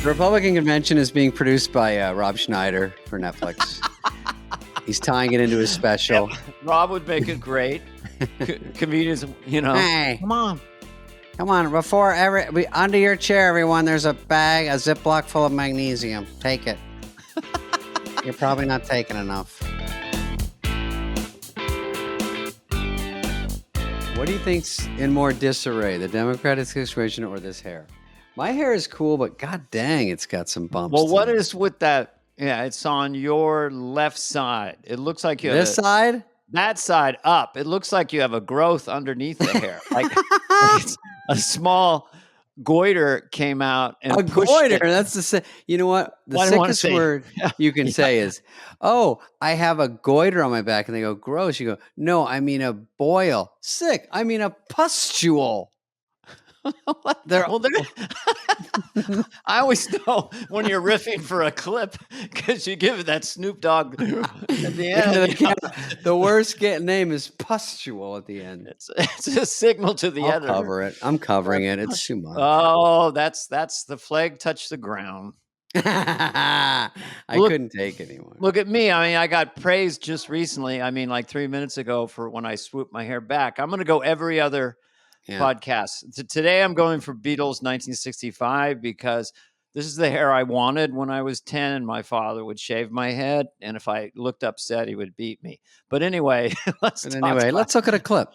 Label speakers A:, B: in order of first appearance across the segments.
A: The Republican convention is being produced by Rob Schneider for Netflix. He's tying it into his special.
B: Yep. Rob would make it great. Comedians,
A: Hey,
B: come on.
A: come on! Before under your chair, everyone, there's a bag, a Ziploc full of magnesium. Take it. You're probably not taking enough. What do you think's in more disarray, the Democratic situation or this hair? My hair is cool, but god dang, it's got some bumps.
B: Well, what is with that? Yeah, it's on your left side. It looks like you have
A: this side?
B: That side up. It looks like you have a growth underneath the hair. like a small goiter came out and
A: a goiter. That's the you know what? The sickest word you can say is, "Oh, I have a goiter on my back," and they go, "Gross." You go, "No, I mean a boil." Sick. I mean a pustule.
B: I always know when you're riffing for a clip because you give it that Snoop Dogg at the end.
A: The worst name is pustule at the end.
B: It's a signal to the editor.
A: Cover it. I'm covering it. It's too much.
B: Oh, that's the flag touched the ground.
A: I couldn't take it anymore.
B: Look at me. I mean, I got praised just recently. I mean, like 3 minutes ago for when I swooped my hair back. I'm going to go every other podcast. Today I'm going for Beatles 1965 because this is the hair I wanted when I was 10 and my father would shave my head. And if I looked upset, he would beat me. But anyway, let's look at
A: a clip.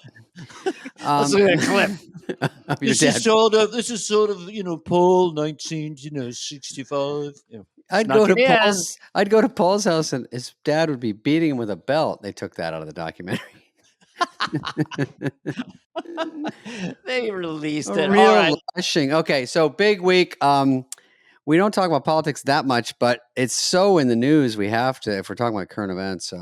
B: Let's look at a clip. This is sort of, Paul 1965.
A: I'd go to Paul's house and his dad would be beating him with a belt. They took that out of the documentary.
B: They released it.
A: Real lashing. Okay, so big week. We don't talk about politics that much, but it's so in the news. We have to, if we're talking about current events.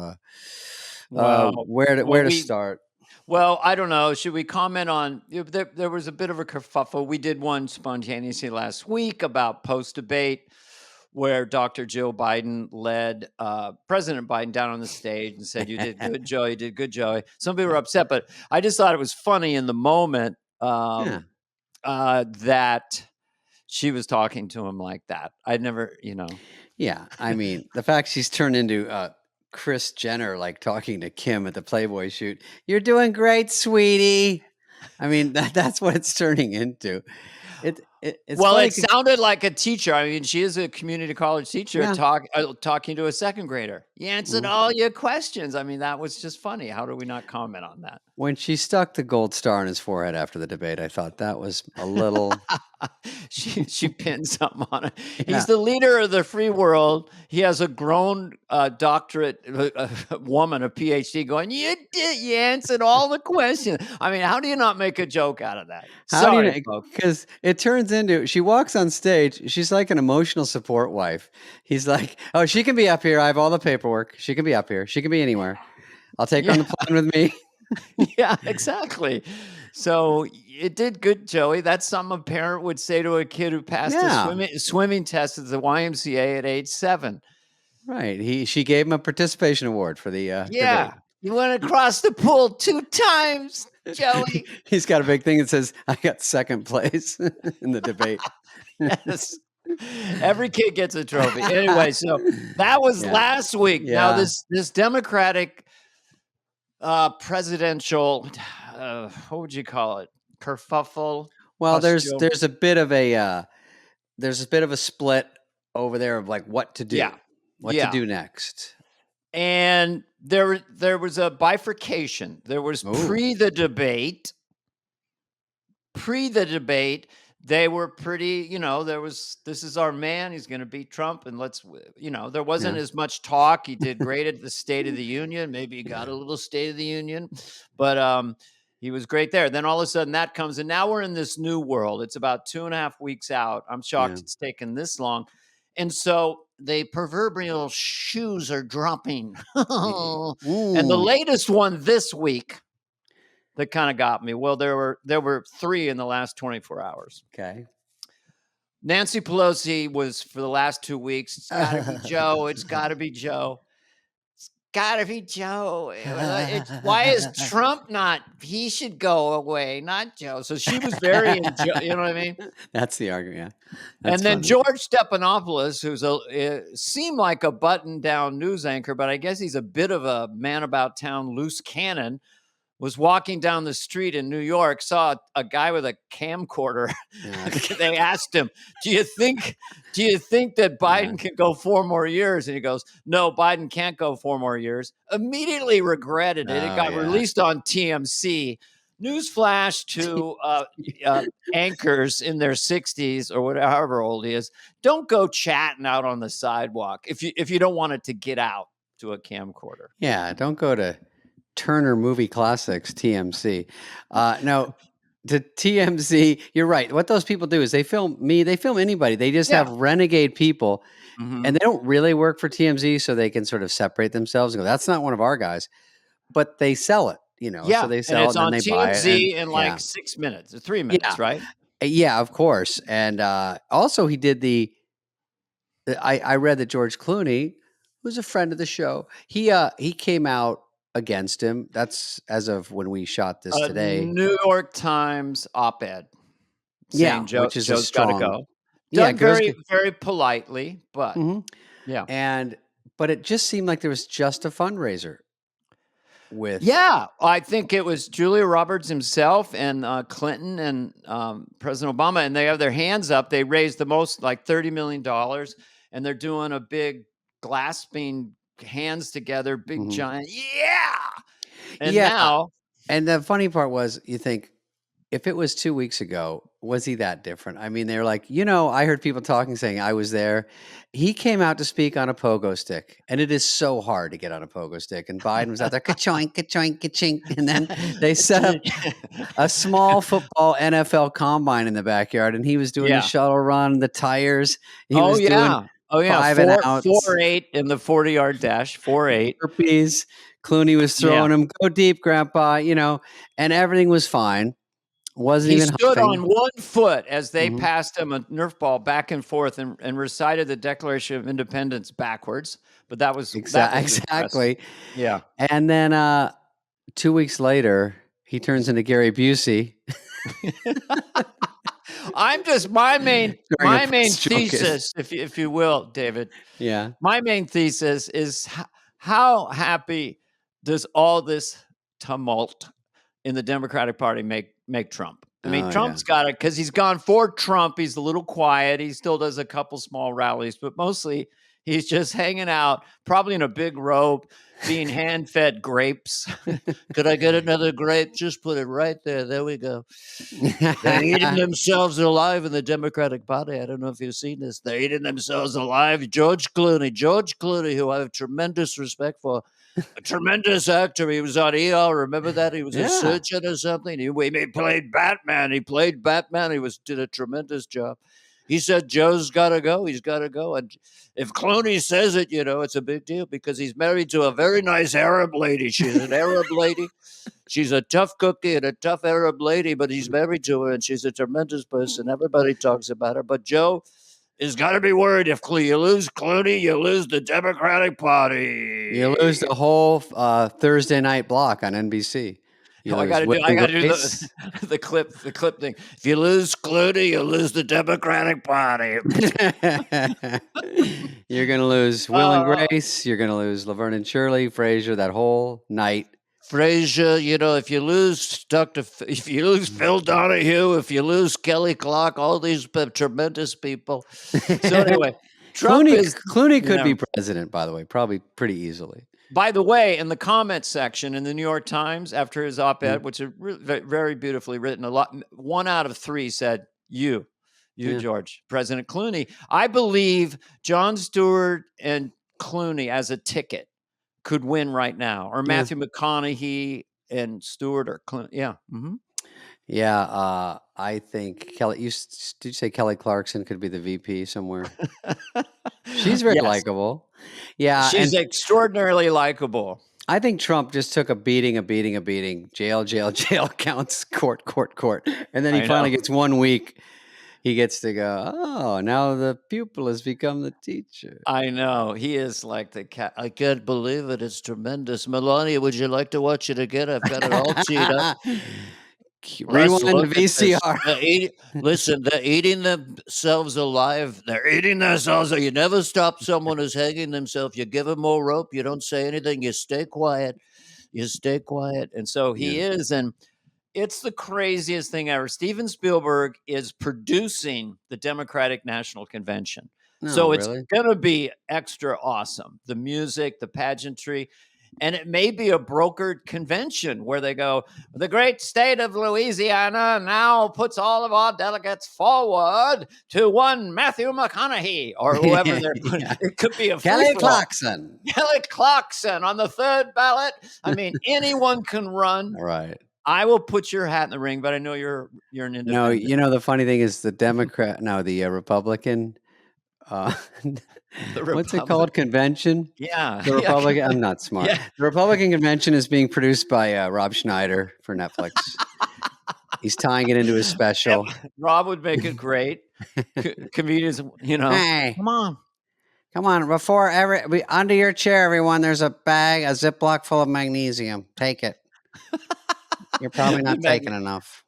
A: Where to start?
B: Well, I don't know. Should we comment on? There was a bit of a kerfuffle. We did one spontaneously last week about post-debate, where Dr. Joe Biden led President Biden down on the stage and said, "You did good, Joe. You did good, Joe." Some people were upset, but I just thought it was funny in the moment that she was talking to him like that. I'd never,
A: Yeah, I mean, the fact she's turned into Kris Jenner, like talking to Kim at the Playboy shoot. "You're doing great, sweetie." I mean, that's what it's turning into. It
B: sounded like a teacher. I mean, she is a community college teacher talking to a second grader. You answered all your questions. I mean, that was just funny. How do we not comment on that?
A: When she stuck the gold star on his forehead after the debate, I thought that was a little...
B: she pinned something on it. Yeah. He's the leader of the free world. He has a grown doctorate woman, a PhD, going, "You answered all the questions." I mean, how do you not make a joke out of that? Sorry,
A: because it turns into, she walks on stage. She's like an emotional support wife. He's like, "Oh, she can be up here. I have all the paperwork. She can be up here. She can be anywhere. I'll take her on the plane with me."
B: Yeah, exactly. So it did good, Joey. That's something a parent would say to a kid who passed a swimming test at the YMCA at age 7.
A: Right. She gave him a participation award for the debate.
B: You went across the pool 2 times, Joey.
A: He's got a big thing that says, "I got second place in the debate."
B: Yes. Every kid gets a trophy. Anyway, so that was last week. Yeah. Now this Democratic presidential, what would you call it? Kerfuffle.
A: Well, there's a bit of a split over there of like what to do, to do next.
B: And there was a bifurcation. There was pre the debate. They were pretty, this is our man. He's going to beat Trump. And there wasn't as much talk. He did great at the State of the Union. Maybe he got a little State of the Union, but he was great there. Then all of a sudden that comes, and now we're in this new world. It's about 2.5 weeks out. I'm shocked it's taken this long. And so the proverbial shoes are dropping. And the latest one this week that kind of got me. Well, there were 3 in the last 24 hours.
A: Okay.
B: Nancy Pelosi was for the last 2 weeks. It's got to be Joe. It's got to be Joe. gotta be Joe. Why is Trump not? He should go away, not Joe. So she was very, you know what I mean?
A: That's the argument. Yeah, that's
B: And then
A: funny.
B: George Stephanopoulos, who's seemed like a button-down news anchor, but I guess he's a bit of a man about town loose cannon, was walking down the street in New York, saw a guy with a camcorder.
A: Yeah.
B: They asked him, do you think that Biden can go 4 more years? And he goes, no, Biden can't go 4 more years. Immediately regretted it. It
A: Oh,
B: got
A: yeah.
B: released on TMC. Newsflash to anchors in their 60s or whatever, however old he is. Don't go chatting out on the sidewalk if you don't want it to get out to a camcorder.
A: Yeah, don't go to Turner Movie Classics, TMC. No, to TMZ, you're right. What those people do is they film me, they film anybody. They just have renegade people, and they don't really work for TMZ, so they can sort of separate themselves and go, that's not one of our guys. But they sell it, so they sell
B: and
A: it
B: it's
A: and then
B: on
A: they buy it.
B: TMZ in like 6 minutes or 3 minutes, right?
A: Yeah, of course. And also he did I read that George Clooney, who's a friend of the show, he came out against him. That's as of when we shot this
B: A
A: today.
B: New York Times op-ed saying
A: Which is a
B: Joe's got to
A: strong.
B: go.
A: Yeah,
B: Done very, very politely, but yeah.
A: But it just seemed like there was just a fundraiser with.
B: Yeah, I think it was Julia Roberts himself and Clinton and President Obama, and they have their hands up. They raised the most, like $30 million, and they're doing a big glasping hands together, big giant, And now,
A: and the funny part was, you think, if it was 2 weeks ago, was he that different? I mean, they're like, I heard people talking, saying I was there. He came out to speak on a pogo stick, and it is so hard to get on a pogo stick. And Biden was out there, ka-choink, ka-choink, ka-chink. And then they set up a small football NFL combine in the backyard, and he was doing the shuttle run, the tires. He was doing 5 and outs.
B: 4.8 in the 40-yard dash, 4.8.
A: Burpees. Clooney was throwing him, go deep, Grandpa, and everything was fine. Wasn't
B: He
A: even
B: stood
A: huffing.
B: on one foot as they passed him a Nerf ball back and forth and recited the Declaration of Independence backwards. But that was
A: exactly.
B: Impressive. Yeah.
A: And then 2 weeks later, he turns into Gary Busey.
B: I'm just my main thesis, if you will, David.
A: Yeah.
B: My main thesis is how happy does all this tumult in the Democratic Party make Trump? I mean, Trump's got it because he's gone for Trump. He's a little quiet. He still does a couple small rallies, but mostly he's just hanging out, probably in a big robe, being hand-fed grapes. Could I get another grape? Just put it right there. There we go. They're eating themselves alive in the Democratic Party. I don't know if you've seen this. They're eating themselves alive. George Clooney, who I have tremendous respect for, a tremendous actor. He was on ER. Remember that? He was a surgeon or something. He played Batman. He did a tremendous job. He said, Joe's got to go. He's got to go. And if Clooney says it, it's a big deal because he's married to a very nice Arab lady. She's an Arab lady. She's a tough cookie and a tough Arab lady, but he's married to her, and she's a tremendous person. Everybody talks about her. But Joe is got to be worried. If you lose Clooney, you lose the Democratic Party.
A: You lose the whole Thursday night block on NBC.
B: I got to do the clip thing. If you lose Clooney, you lose the Democratic Party.
A: You're going to lose Will and Grace. You're going to lose Laverne and Shirley, Frasier, that whole night.
B: Frasier, if you lose Phil Donahue, if you lose Kelly Clark, all these tremendous people. So anyway,
A: Clooney could be president, by the way, probably pretty easily.
B: By the way, in the comments section in the New York Times after his op-ed, which is very beautifully written, 1 out of 3 said, you, George, President Clooney. I believe Jon Stewart and Clooney as a ticket could win right now, or Matthew McConaughey and Stewart or Clooney. Yeah. Mm-hmm.
A: Yeah. I think Kelly, did you say Kelly Clarkson could be the VP somewhere? She's very likable. Yeah.
B: She's extraordinarily likable.
A: I think Trump just took a beating. Jail, counts, court. And then he finally gets 1 week. He gets to go, "Oh, now the pupil has become the teacher."
B: I know. He is like the cat. I can't believe it. It's tremendous. Melania, would you like to watch it again? I've got it all teed up. Let's
A: Rewind the
B: look at this.
A: VCR.
B: Listen, they're eating themselves alive. They're eating themselves. You never stop someone who's hanging themselves. You give them more rope. You don't say anything. You stay quiet. You stay quiet. And so he
A: Yeah.
B: is. And it's the craziest thing ever. Steven Spielberg is producing the Democratic National Convention.
A: No,
B: So it's
A: really?
B: going to be extra awesome. The music, the pageantry, and it may be a brokered convention where they go, the great state of Louisiana now puts all of our delegates forward to one Matthew McConaughey or whoever they're putting.
A: Yeah.
B: It could be a
A: Kelly
B: free-for-all.
A: Clarkson.
B: Kelly Clarkson on the third ballot. I mean, anyone can run.
A: Right.
B: I will put your hat in the ring, but I know you're an
A: No,
B: independent.
A: the funny thing is the Republican, uh,
B: The
A: what's it called?
B: Republic.
A: Convention?
B: Yeah.
A: The
B: Yeah.
A: Republican, I'm not smart.
B: Yeah.
A: The Republican convention is being produced by Rob Schneider for Netflix. He's tying it into his special.
B: Rob would make it great. Comedians,
A: Hey,
B: come on.
A: before under your chair, everyone, there's a Ziploc full of magnesium. Take it. You're probably not taking enough.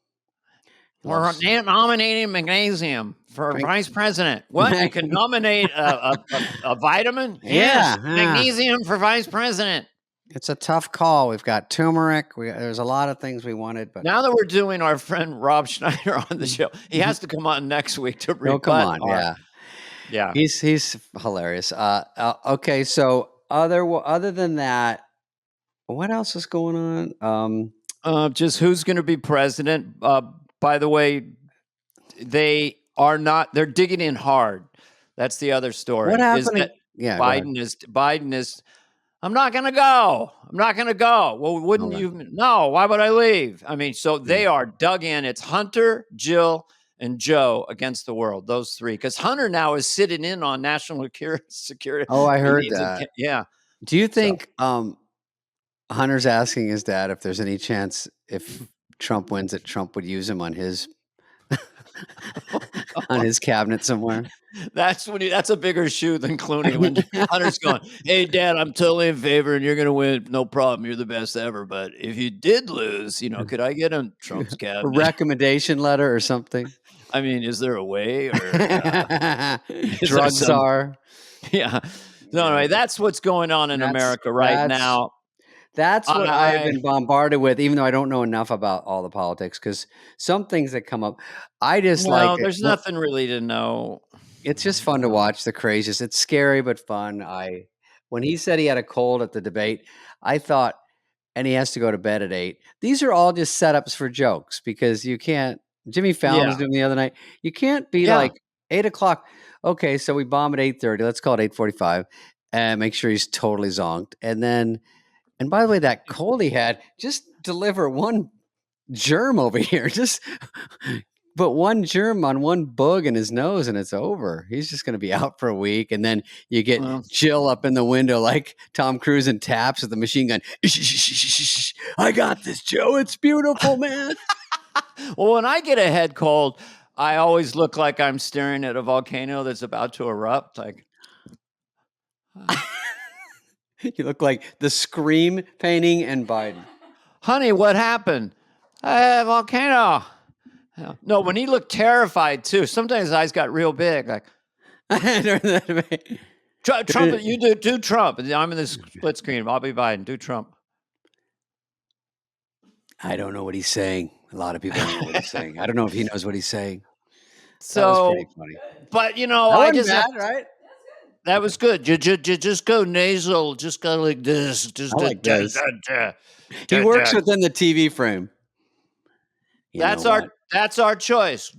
B: We're nominating magnesium for
A: Drink-
B: vice president. What? You can nominate a vitamin?
A: Yeah,
B: Yes,
A: yeah.
B: magnesium for vice president.
A: It's a tough call. We've got turmeric. There's a lot of things we wanted, but
B: Now that we're doing our friend Rob Schneider on the show, he has to come on next week to rebut.
A: oh, come on,
B: yeah.
A: He's hilarious. Okay, so other than that, what else is going on?
B: Just who's going to be president? By the way, they're digging in hard. That's the other story.
A: What happened?
B: Is that
A: Yeah, go ahead.
B: Biden is. I'm not going to go. I'm not going to go. Well, wouldn't
A: Okay.
B: you? No. Why would I leave? I mean, so they are dug in. It's Hunter, Jill, and Joe against the world. Those three, because Hunter now is sitting in on national security.
A: Oh, I heard
B: meetings
A: that.
B: Yeah.
A: Do you think Hunter's asking his dad if there's any chance if Trump wins that Trump would use him on his on his cabinet somewhere?
B: That's a bigger shoe than Clooney when Hunter's going, hey, Dad, I'm totally in favor and you're going to win. No problem. You're the best ever. But if you did lose, could I get on Trump's
A: A
B: cabinet?
A: recommendation letter or something?
B: I mean, is there a way? Or
A: Drug czar.
B: Yeah. No, anyway, that's what's going on in America right now.
A: That's what I've been bombarded with, even though I don't know enough about all the politics, because some things that come up, I just like.
B: There's nothing really to know.
A: It's just fun to watch the craziest. It's scary but fun. When he said he had a cold at the debate, I thought, and he has to go to bed at 8. These are all just setups for jokes because you can't. Jimmy Fallon was doing the other night. You can't be like 8:00. Okay, so we bomb at 8:30. Let's call it 8:45, and make sure he's totally zonked. And by the way, that cold he had, just deliver one germ over here. Just put one germ on one bug in his nose and it's over. He's just going to be out for a week. And then you get Jill up in the window like Tom Cruise and taps with the machine gun. I got this, Joe. It's beautiful, man.
B: Well, when I get a head cold, I always look like I'm staring at a volcano that's about to erupt. Like,
A: you look like the Scream painting and Biden.
B: Honey, what happened? Volcano. No, when he looked terrified too. Sometimes his eyes got real big. Like Trump, you do Trump. I'm in this split screen. I'll be Biden. Do Trump.
A: I don't know what he's saying. A lot of people don't know what he's saying. I don't know if he knows what he's saying.
B: So,
A: that was pretty funny.
B: But
A: I just right.
B: That was good. You just go nasal. Just go like this. Just
A: like this. He works within the TV frame.
B: That's our choice.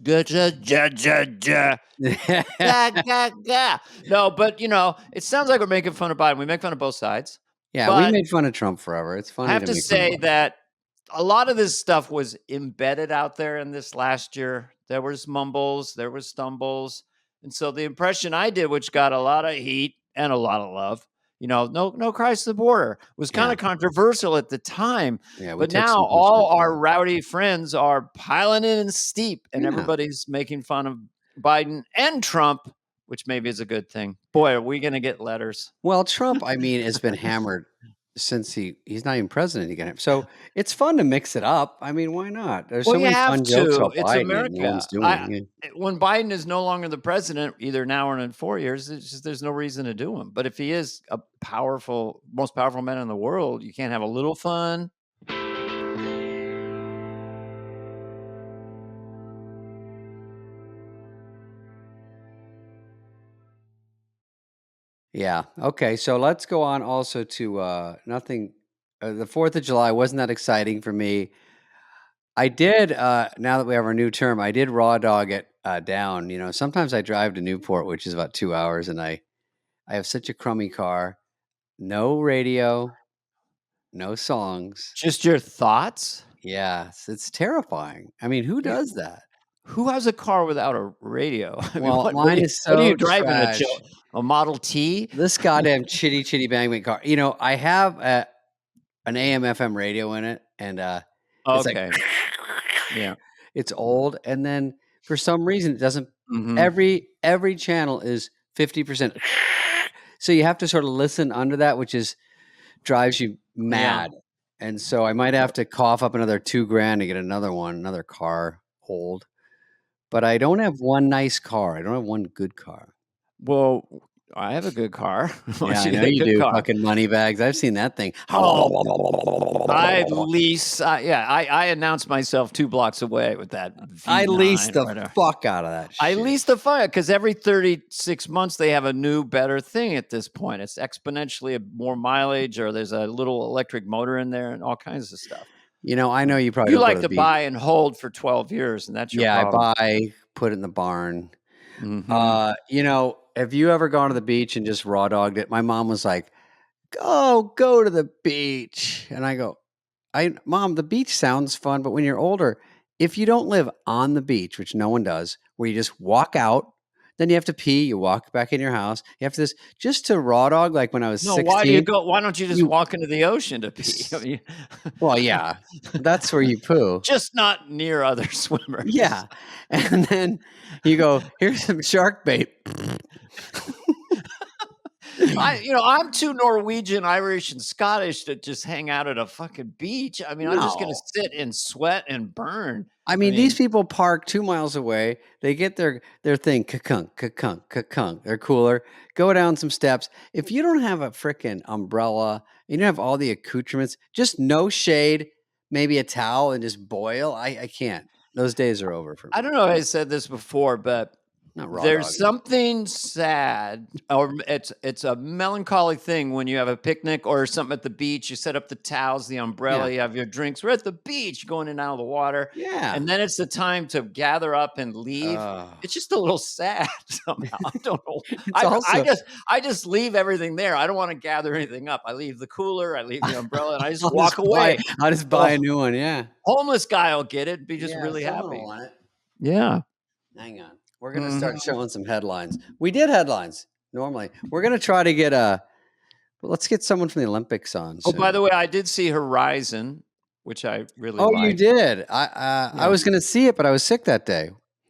B: No, but it sounds like we're making fun of Biden. We make fun of both sides.
A: Yeah, we made fun of Trump forever. It's funny.
B: I have to say that a lot of this stuff was embedded out there in this last year. There was mumbles, there was stumbles. And so the impression I did, which got a lot of heat and a lot of love, no Christ the border, was kind of controversial at the time.
A: Yeah,
B: but now all our rowdy friends are piling in steep and everybody's making fun of Biden and Trump, which maybe is a good thing. Boy, are we gonna get letters.
A: Well, Trump, I mean, has been hammered since he's not even president again. So it's fun to mix it up. I mean, why not? There's
B: Well,
A: so
B: you
A: many
B: have
A: fun jokes
B: to.
A: about
B: It's
A: Biden that no
B: America.
A: one's doing. Yeah.
B: When Biden is no longer the president, either now or in 4 years, it's just there's no reason to do him. But if he is a most powerful man in the world, you can't have a little fun.
A: Yeah. Okay. So let's go on also to nothing. The 4th of July wasn't that exciting for me. I did, now that we have our new term, I did raw dog it down. You know, sometimes I drive to Newport, which is about 2 hours, and I have such a crummy car. No radio, no songs.
B: Just your thoughts?
A: Yes, it's terrifying. I mean, who
B: Yeah.
A: does that?
B: Who has a car without a radio? I mean,
A: Well,
B: what
A: mine is
B: are you
A: so
B: driving,
A: trash.
B: A Model T?
A: This goddamn chitty chitty bang bang car. You know, I have an AM FM radio in it, and it's like
B: Okay. Yeah.
A: it's old, and then for some reason it doesn't.
B: Mhm.
A: Every channel is 50%. So you have to sort of listen under that, which is drives you
B: Yeah.
A: mad. And so I might have to cough up another $2,000 to get another one, another car old. But I don't have one nice car. I don't have one good car.
B: Well, I have a good car. Why
A: Yeah,
B: don't
A: I
B: you
A: know
B: get a
A: you
B: good
A: do.
B: car?
A: Fucking money bags. I've seen that thing.
B: I lease, I announced myself 2 blocks away with that
A: I lease
B: V9
A: the
B: or whatever.
A: fuck out of that
B: I
A: shit.
B: lease the fire because every 36 months they have a new, better thing at this point. It's exponentially more mileage, or there's a little electric motor in there and all kinds of stuff.
A: You know, I know you probably
B: You
A: don't go
B: like
A: to the
B: to
A: beach.
B: buy and hold for 12 years, and that's your
A: Yeah, I
B: problem.
A: buy, put it in the barn.
B: Mhm.
A: You know, have you ever gone to the beach and just raw dogged it? My mom was like, go to the beach. And I go, Mom, the beach sounds fun, but when you're older, if you don't live on the beach, which no one does, where you just walk out, then you have to pee, you walk back in your house. You have to this just to raw dog like when I was
B: No,
A: 16.
B: why don't you just
A: You
B: walk into the ocean to pee? I mean,
A: well, yeah. That's where you poo.
B: just not near other swimmers.
A: Yeah. And then you go, here's some shark bait.
B: I'm too Norwegian, Irish, and Scottish to just hang out at a fucking beach. I mean, I'm just gonna
A: No.
B: sit and sweat and burn.
A: I
B: I
A: mean, these
B: mean,
A: people park 2 miles away. They get their thing, ka-kunk, ka-kunk, ka-kunk, their cooler, go down some steps. If you don't have a frickin' umbrella, you don't have all the accoutrements, just no shade, maybe a towel, and just boil, I can't. Those days are over for
B: I
A: me.
B: don't know if I said this before, but
A: Not raw
B: there's
A: dogging.
B: something sad, or it's a melancholy thing when you have a picnic or something at the beach. You set up the towels, the umbrella,
A: Yeah.
B: you have your drinks. We're at the beach, going in and out of the water,
A: Yeah.
B: and then it's the time to gather up and leave.
A: Ugh.
B: It's just a little sad somehow. I don't know.
A: It's also
B: I just leave everything there. I don't want to gather anything up. I leave the cooler, I leave the umbrella, and I just
A: I'll
B: walk away.
A: I'll just buy a new one, yeah.
B: Homeless guy will get it, be just
A: Yeah,
B: really
A: someone will
B: happy.
A: want it.
B: Yeah.
A: Hang on. We're gonna start
B: Mhm.
A: showing some headlines. We did headlines normally. We're gonna try to get let's get someone from the Olympics on
B: Oh, by
A: soon.
B: the way, I did see Horizon, which I really
A: Oh, you
B: like.
A: did? I
B: Yeah.
A: was gonna see it, but I was sick that day.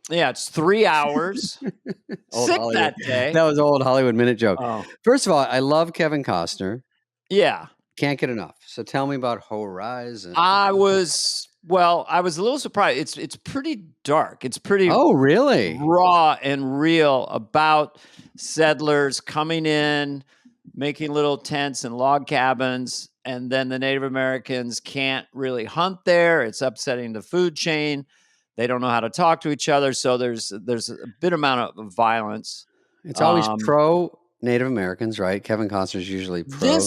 B: Yeah, it's 3 hours.
A: Old
B: Sick
A: Hollywood.
B: that day.
A: That was old Hollywood minute joke.
B: Oh,
A: First of all, I love Kevin Costner.
B: yeah.
A: Can't get enough. So tell me about Horizon.
B: I was a little surprised. It's pretty dark. It's pretty
A: Oh, really?
B: raw and real about settlers coming in, making little tents and log cabins, and then the Native Americans can't really hunt there. It's upsetting the food chain. They don't know how to talk to each other, so there's a bit amount of violence.
A: It's always
B: Um,
A: pro Native Americans, right? Kevin Costner's usually pro.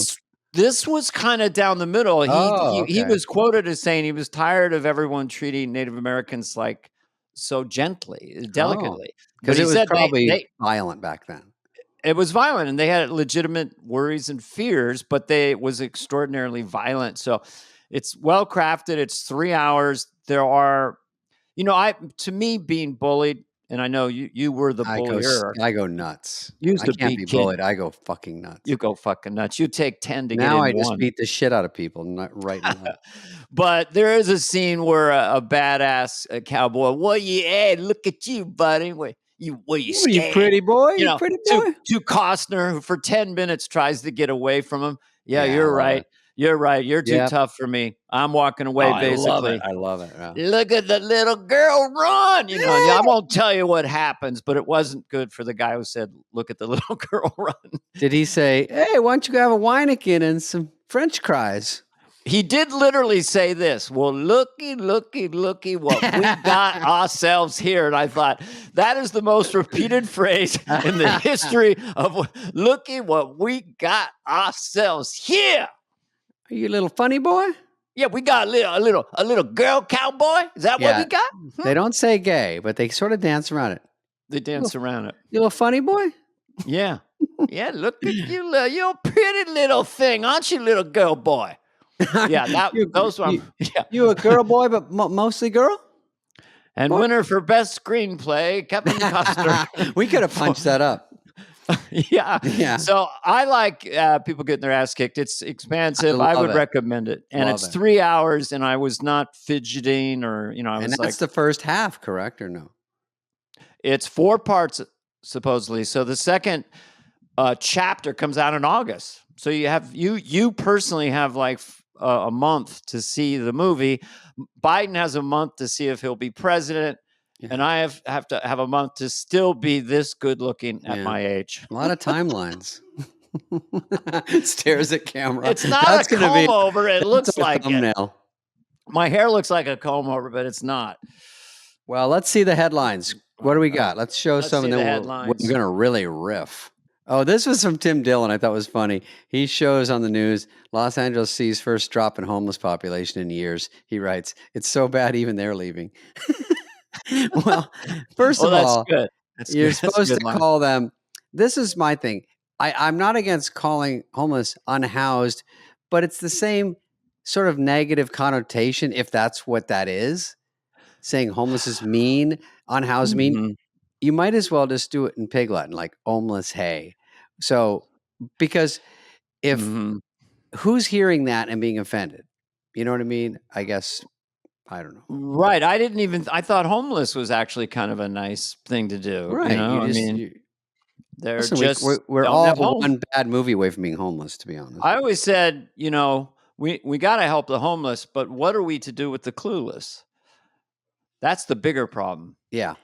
B: this was kinda down the middle.
A: Oh,
B: He
A: okay.
B: was quoted as saying he was tired of everyone treating Native Americans, like, so gently,
A: Oh,
B: delicately, but
A: because
B: he
A: it was
B: said
A: probably
B: they
A: violent back then.
B: it was violent, and they had legitimate worries and fears, but it was extraordinarily violent, so it's well crafted, it's 3 hours. There are I to me, being bullied, and I know you were the bullier,
A: I go nuts.
B: used
A: I
B: to
A: can't
B: be
A: be
B: king.
A: bullied. I go fucking nuts.
B: You go fucking nuts. You take 10 to get
A: Now
B: in
A: I just
B: 1.
A: beat the shit out of people right and left.
B: But there is a scene where a badass cowboy, "What you at? Look at you, buddy. you
A: What are you,
B: scared?
A: pretty boy?
B: You
A: You
B: know,
A: pretty
B: to
A: boy?
B: to Costner, who for 10 minutes tries to get away from him. Yeah,
A: Yeah, I
B: you're
A: love
B: right.
A: it.
B: You're right. You're too
A: Yep.
B: tough for me. I'm walking
A: Oh,
B: away,
A: I love it.
B: basically.
A: I love it. Yeah.
B: Look at the little girl run. And I won't tell you what happens, but it wasn't good for the guy who said, look at the little girl run.
A: Did he say, "Hey, why don't you have a Weineken and some French fries"?
B: He did literally say this. Well, looky what we got ourselves here. And I thought that is the most repeated phrase in the history of looky what we got ourselves here.
A: Are you a little funny boy?
B: Yeah, we got a little girl cowboy. Is that what we
A: Yeah.
B: got?
A: They don't say gay, but they sort of dance around it.
B: They dance around it.
A: You little funny boy?
B: Yeah. Yeah, look at you, you're a pretty little thing, aren't you, little girl boy? Yeah, those were yeah.
A: You a girl boy, but mostly girl?
B: And
A: Boy?
B: winner for best screenplay, Kevin Costner.
A: We could have punched that up.
B: Yeah.
A: Yeah.
B: So I like people getting their ass kicked. It's expansive. I
A: love
B: would
A: it.
B: recommend it. And
A: Love
B: it's
A: it.
B: 3 hours, and I was not fidgeting or, I
A: And
B: was like,
A: that's the first half, correct or no?
B: it's 4 parts supposedly. So the second chapter comes out in August. So you personally have like a month to see the movie. Biden has a month to see if he'll be president.
A: Yeah.
B: And I have to have a month to still be this good looking at my age.
A: A lot of timelines. Stares at camera.
B: It's not a comb over. It looks like
A: thumbnail.
B: My hair looks like a comb over, but it's not.
A: Well, let's see the headlines. What do we got? Let's show some, and then we're going to really riff. Oh, this was from Tim Dillon. I thought was funny. He shows on the news, Los Angeles sees first drop in homeless population in years. He writes, "It's so bad, even they're leaving." Well, first of all,
B: good.
A: you're supposed to call them. This is my thing. I'm not against calling homeless unhoused, but it's the same sort of negative connotation if that's what that is. Saying homeless is mean, unhoused mean. You might as well just do it in Pig Latin, like homeless hay. So, because if who's hearing that and being offended? You know what I mean? I guess, I don't know.
B: Right. I thought homeless was actually kind of a nice thing to do.
A: Right.
B: They're
A: listen,
B: just
A: we're
B: don't
A: all
B: have home.
A: one bad movie away from being homeless, to be honest.
B: I always said, we got to help the homeless, but what are we to do with the clueless? That's the bigger problem.
A: Yeah.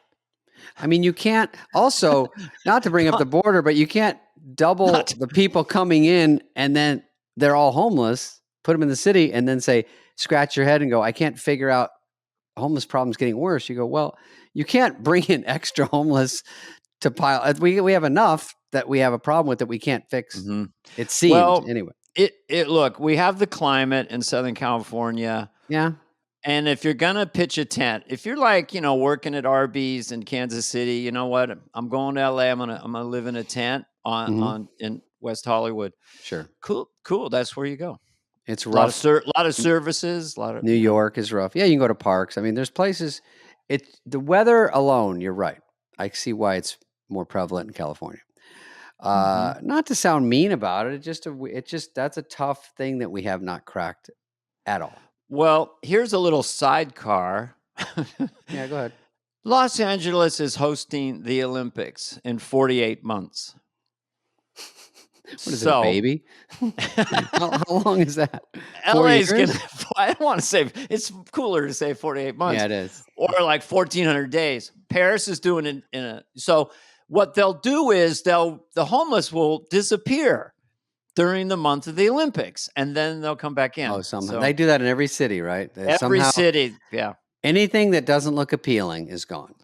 A: I mean, you can't also, not to bring up the border, but you can't double the people coming in and then they're all homeless, put them in the city and then say, scratch your head and go, I can't figure out homeless problems getting worse. You go, well, you can't bring in extra homeless to pile. We have enough that we have a problem with that we can't fix. It seems anyway.
B: Look, we have the climate in Southern California.
A: Yeah.
B: And if you're going to pitch a tent, if you're like, working at Arby's in Kansas City, you know what? I'm going to LA. I'm going to live in a tent in West Hollywood.
A: Sure.
B: Cool. That's where you go.
A: It's rough.
B: A lot of services,
A: New York is rough. Yeah, you can go to parks. I mean, there's places. The weather alone, you're right. I see why it's more prevalent in California. Not to sound mean about it, that's a tough thing that we have not cracked at all.
B: Well, here's a little sidecar.
A: Yeah, go ahead.
B: Los Angeles is hosting the Olympics in 48 months.
A: What is it, a baby? how long is that?
B: LA's going to, I don't want to say, it's cooler to say 48 months.
A: Yeah, it is.
B: Or like 1,400 days. Paris is doing it so what they'll do is the homeless will disappear during the month of the Olympics, and then they'll come back in.
A: Oh, somehow. So, they do that in every city, right?
B: Every city, yeah.
A: Anything that doesn't look appealing is gone.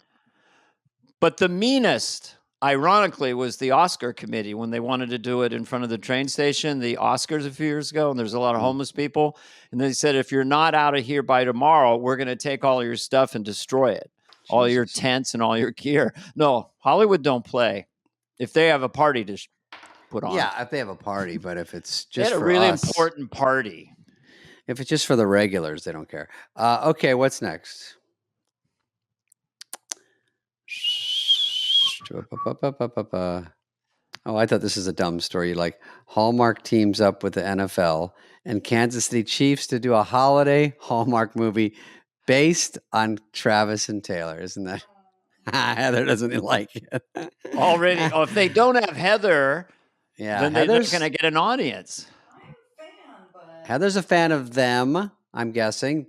B: But the meanest, ironically, was the Oscar committee when they wanted to do it in front of the train station, the Oscars a few years ago, and there's a lot of homeless people. And they said, if you're not out of here by tomorrow, we're going to take all your stuff and destroy it. Jesus. All your tents and all your gear. No, Hollywood don't play. If they have a party to put on.
A: Yeah, if they have a party, but if it's just for
B: really
A: us,
B: important party.
A: If it's just for the regulars, they don't care. Okay, what's next? Oh, I thought this is a dumb story. Like Hallmark teams up with the NFL and Kansas City Chiefs to do a holiday Hallmark movie based on Travis and Taylor. Isn't that? Heather doesn't like it.
B: Already. Oh, if they don't have Heather,
A: Yeah,
B: then they're not going to get an audience.
A: Heather's a fan of them, I'm guessing,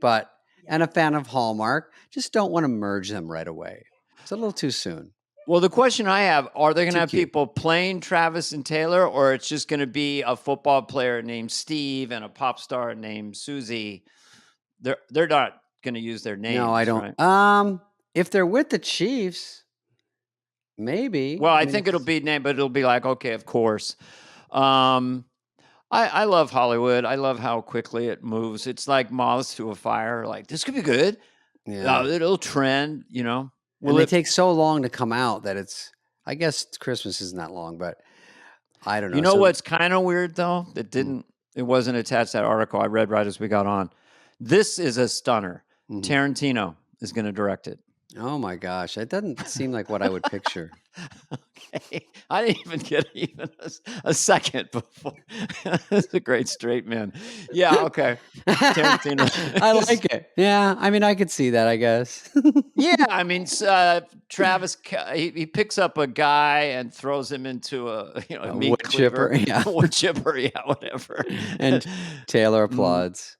A: and a fan of Hallmark. Just don't want to merge them right away. It's a little too soon.
B: Well, the question I have, are they going to have
A: cute.
B: people playing Travis and Taylor, or it's just going to be a football player named Steve and a pop star named Susie? They're not going to use their names.
A: No, I don't.
B: Right?
A: If they're with the Chiefs, maybe.
B: Well, I think it'll be named, but it'll be like, okay, of course. I love Hollywood. I love how quickly it moves. It's like moths to a fire. Like, this could be good.
A: Yeah.
B: It'll trend, you know.
A: Well, they take so long to come out that I guess Christmas isn't that long, but I don't know.
B: You know what's kind of weird though? It wasn't attached to that article I read right as we got on. This is a stunner. Tarantino is going to direct it.
A: Oh my gosh, that doesn't seem like what I would picture.
B: Okay, I didn't even get a second before. That's a great straight man. Yeah, okay. Tarantino.
A: I like it. Yeah, I mean, I could see that, I guess.
B: Yeah, I mean, Travis, he picks up a guy and throws him into a meat
A: wood chipper,
B: yeah, wood chipper, yeah, whatever.
A: And Taylor applauds.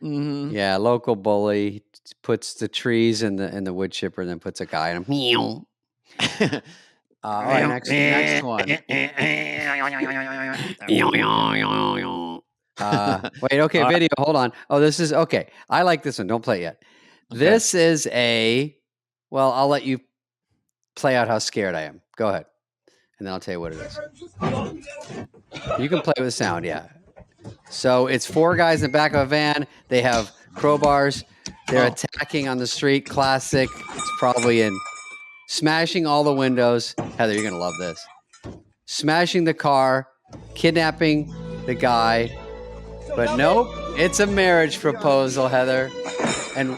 B: Mm-hmm.
A: Yeah, local bully puts the trees in the wood chipper and then puts a guy in him. All right, next one. Wait, okay, video. Hold on. Oh, this is okay. I like this one. Don't play it yet. Okay. This is well, I'll let you play out how scared I am. Go ahead. And then I'll tell you what it is. You can play with the sound, yeah. So it's 4 guys in the back of a van. They have crowbars. They're attacking on the street. Classic. It's probably in smashing all the windows. Heather, you're going to love this. Smashing the car, kidnapping the guy. But nope, it's a marriage proposal, Heather. And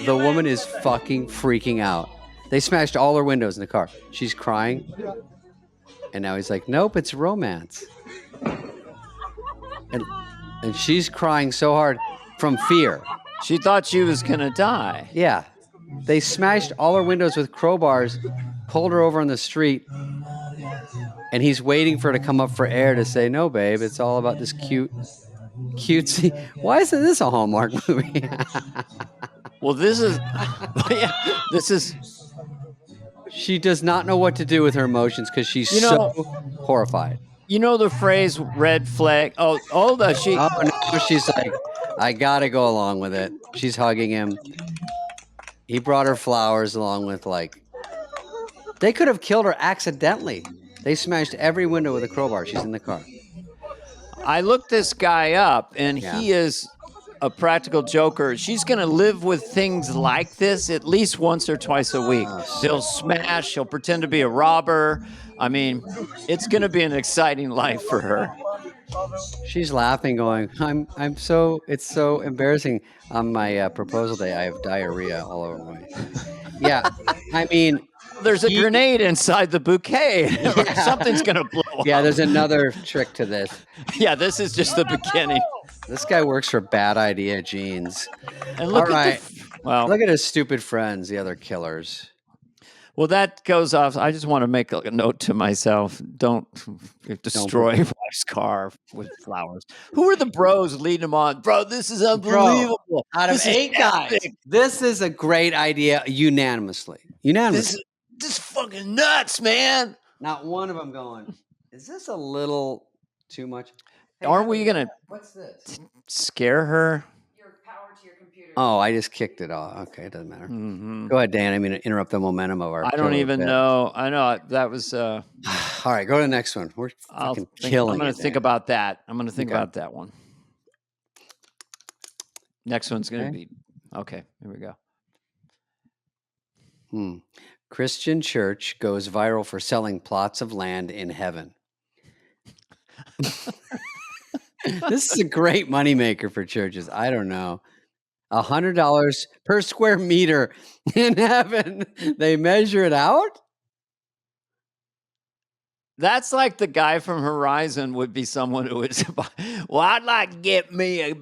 A: the woman is fucking freaking out. They smashed all her windows in the car. She's crying. And now he's like, nope, it's romance. And she's crying so hard from fear.
B: She thought she was going to die.
A: Yeah. They smashed all her windows with crowbars, pulled her over on the street, and he's waiting for her to come up for air to say, no, babe, it's all about this cutesy. Why isn't this a Hallmark movie?
B: Well, this is...
A: She does not know what to do with her emotions because she's so horrified.
B: You know the phrase red flag? Oh, no,
A: she's like, I got to go along with it. She's hugging him. He brought her flowers along with they could have killed her accidentally. They smashed every window with a crowbar. She's in the car.
B: I looked this guy up, and he is a practical joker. She's going to live with things like this at least once or twice a week. He'll smash. He'll pretend to be a robber. I mean, it's going to be an exciting life for her.
A: She's laughing, going, it's so embarrassing. On my proposal day, I have diarrhea all over my. Yeah, I mean,
B: there's a grenade inside the bouquet. Yeah. Something's going to blow up.
A: Yeah, there's another trick to this.
B: Yeah, this is just the beginning.
A: This guy works for Bad Idea Jeans.
B: And look
A: look at his stupid friends, the other killers.
B: Well, that goes off. I just want to make a note to myself. Don't destroy your wife's car with flowers. Who are the bros leading them on? Bro, this is unbelievable.
A: Bro, out of 8 guys, this is a great idea unanimously.
B: This is fucking nuts, man.
A: Not one of them going, is this a little too much?
B: Hey, aren't we going to scare her?
A: Oh, I just kicked it off. Okay, it doesn't matter. Mm-hmm. Go ahead, Dan. I mean, interrupt the momentum of our.
B: I don't even know. I know that was.
A: All right, go to the next one. We're fucking killing.
B: I'm going to think about that. I'm going to think about that one. Next one's going to be okay. Here we
A: go. Christian church goes viral for selling plots of land in heaven. This is a great moneymaker for churches. I don't know. $100 per square meter in heaven. They measure it out?
B: That's like the guy from Horizon would be someone who would, well, I'd like to get me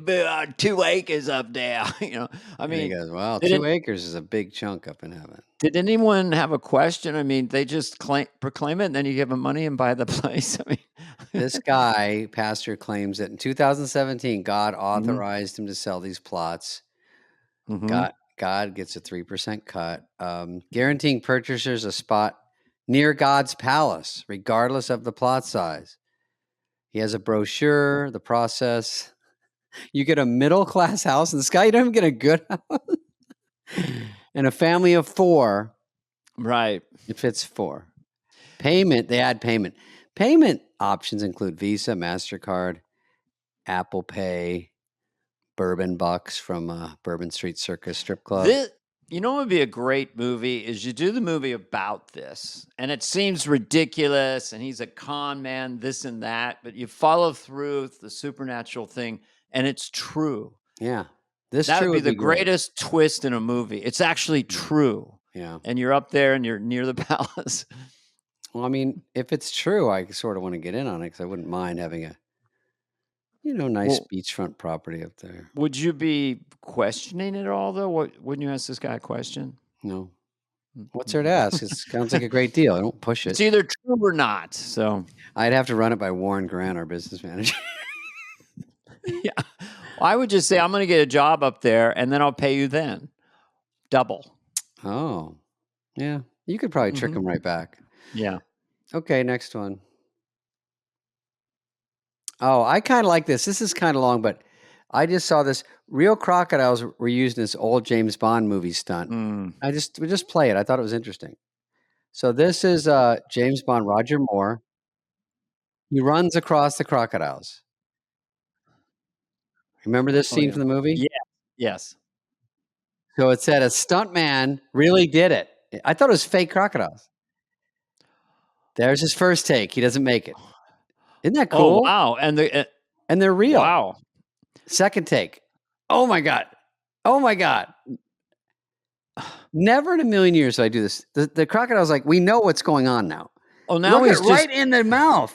B: 2 acres up there. I
A: And he
B: mean,
A: goes, "Well,
B: did
A: 2
B: it,
A: acres is a big chunk up in heaven."
B: did anyone have a question? I mean, they just proclaim it, and then you give them money and buy the place. I mean,
A: This guy, pastor, claims that in 2017, God
B: mhm,
A: authorized him to sell these plots.
B: mhm.
A: God gets a 3% cut, guaranteeing purchasers a spot near God's palace, regardless of the plot size. He has a brochure, the process. You get a middle class house in the sky. You don't even get a good house. And a family of 4,
B: Right.
A: it fits 4. Payment, they add payment. Payment options include Visa, MasterCard, Apple Pay, Bourbon Bucks from Bourbon Street Circus Strip Club.
B: This, what would be a great movie is you do the movie about this, and it seems ridiculous, and he's a con man, this and that, but you follow through with the supernatural thing, and it's true.
A: Yeah. This
B: That would
A: true
B: be
A: would
B: the
A: be great.
B: greatest twist in a movie. It's actually
A: Yeah.
B: true,
A: Yeah.
B: and you're up there, and you're near the palace.
A: Well, I mean, if it's true, I sort of want to get in on it because I wouldn't mind having a, nice
B: Well,
A: beachfront property up there.
B: would you be questioning it all, though? Wouldn't you ask this guy a question?
A: No. What's there to
B: Mm-mm.
A: ask? It sounds like a great deal. I don't push
B: It's
A: it.
B: either true or not, so
A: I'd have to run it by Warren Grant, our business manager.
B: yeah. Well, I would just say, "I'm gonna get a job up there, and then I'll pay you then. Double."
A: Oh, yeah. You could probably trick
B: Mhm.
A: him right back.
B: Yeah.
A: Okay, next one. Oh, I kind of like this. This is kind of long, but I just saw this. Real crocodiles were used in this old James Bond movie stunt.
B: Mm.
A: We just play it. I thought it was interesting. So this is James Bond, Roger Moore. He runs across the crocodiles. Remember this
B: Oh,
A: scene
B: yeah.
A: from the movie?
B: Yeah. Yes.
A: So it said a stunt man really did it. I thought it was fake crocodiles. There's his first take. He doesn't make it. Isn't that
B: Oh,
A: cool?
B: wow, and
A: And they're real.
B: wow.
A: Second take. Oh my God. Oh my God. Never in a million years did I do this. The crocodile's like, we know what's going on now.
B: Oh, now
A: Look at
B: he's
A: it
B: just
A: right in the mouth.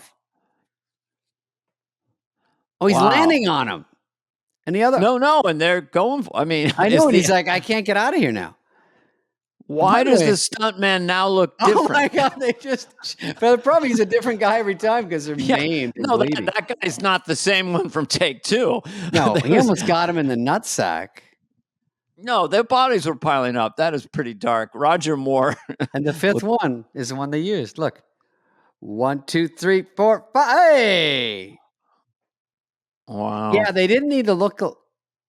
A: Oh, he's
B: wow.
A: landing on him. And the other,
B: No, and they're going for I mean,
A: I
B: is
A: know. And
B: the
A: he's like, I can't get out of here now. And by
B: why
A: the
B: does the
A: way,
B: stuntman now look
A: oh my
B: different?
A: God, but the problem, he's a different guy every time because they're
B: Yeah.
A: maimed and
B: No, that
A: bleeding.
B: that guy's not the same one from take 2.
A: No,
B: There
A: he
B: was
A: almost got him in the nutsack.
B: no, their bodies were piling up. That is pretty dark. Roger Moore.
A: And the fifth
B: with
A: one is the one they used. Look, 1, 2, 3, 4, 5. Hey,
B: wow.
A: yeah, they didn't need to look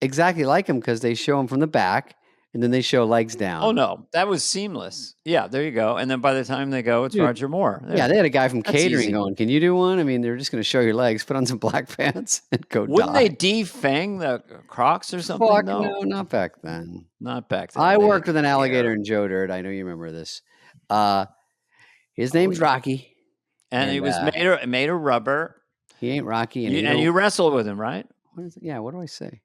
A: exactly like him because they show him from the back and then they show legs
B: Oh,
A: down.
B: no, that was seamless. Yeah, there you go, and then by the time they go, it's
A: Dude,
B: Roger Moore.
A: yeah,
B: There.
A: they had a guy from
B: That's
A: catering
B: easy.
A: going, "Can you do one?" I mean, they're just going to show your legs, put on some black pants, and go
B: Wouldn't they
A: die.
B: defang the Crocs or something,
A: Fuck
B: though?
A: no, not back then.
B: Not back
A: I
B: then, they
A: worked
B: didn't
A: with an alligator
B: care.
A: in Joe Dirt. I know you remember this. Uh, his name's
B: Yeah.
A: Rocky,
B: And he
A: and
B: was made of rubber.
A: he ain't Rocky, and
B: You
A: he
B: and
A: don't.
B: you wrestled with him, right?
A: What is it? Yeah, what do I say?